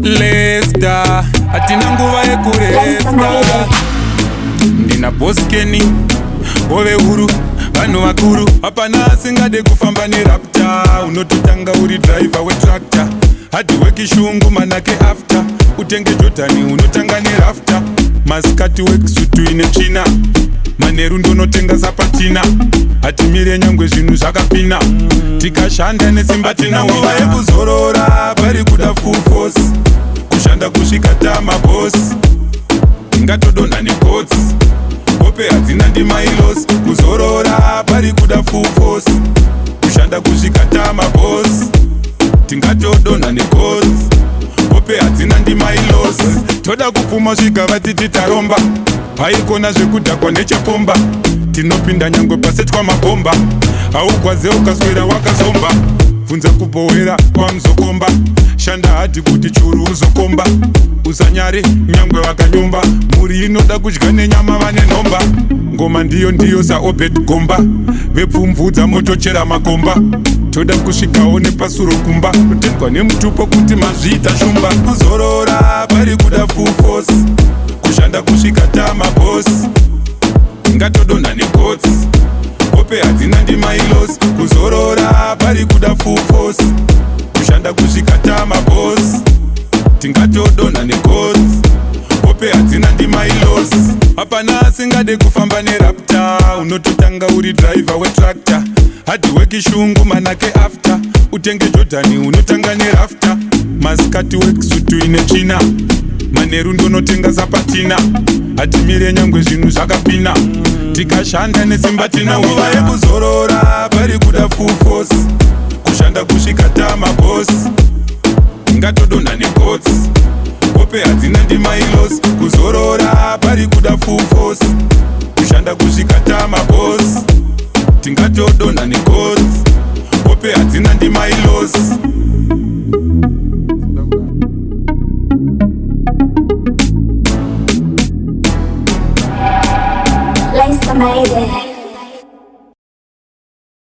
Lesta hatina nguva yekuresta. Ndina boskeni ove huru vanhu vakuru hapana asingade kufamba nerapta. Unototanga uri driver wetractor hardwork shungu manake after utenge jordani unotanga nerafta. Maskati wekisutu ine tsvina manheru ndonotenga sapatina hatimire nyangwe zvinhu zvakapina tikashanda nesimba tina nguva yekuzorora pari kuda full force kushanda kusvika tamabosi ingatodonha negotsi hope hadzina ndimailosi kuzorora pari kuda full force kushanda kusvika tamabosi tingatodonha negotsi hope hadzina ndimailosi toda kupfuma zvigava titi taromba haikona zvekudhakwa nechepomba tinopinda nyangwe pasetwa mabhomba haugwaze ukaswera wakazomba bvunza kubhowera kwamuzokomba shanda hadhi kuti churu uzokomba usanyare nyangwe vakanyomba muri inoda kudya nenyama vane nhomba ngoma ndiyo saobed gomba vepfumvudza motochera makomba toda kusvikawo nepasuro kumba kutendwa nemutupo kuti mazviita shumba kuzorora pari kuda full force kushanda kusvika tamabosi ingatodonha negotsi hope hadzina ndimailosi kuzorora pari kuda full force kushanda kusvika tamabosi tingatodonha negotsi hope hadzina ndimailosi hapana asingade kufamba nerapta. Unototanga uri driver wetractor hardwork shungu manake after utenge jordani unotanga nerafta. Maskati wekisutu ine tsvina manheru ndonotenga sapatina hatimire nyangwe zvinhu zvakapina tikashanda nesimba tina nguva yekuzorora pari kuda full force kushanda kusvika tamabosi ingatodonha negotsi hope hadzina ndimailosi kuzorora pari kuda full force kushanda kusvika tamabosi tingatodonha negotsi hope hadzina ndimailosi. Lace made it.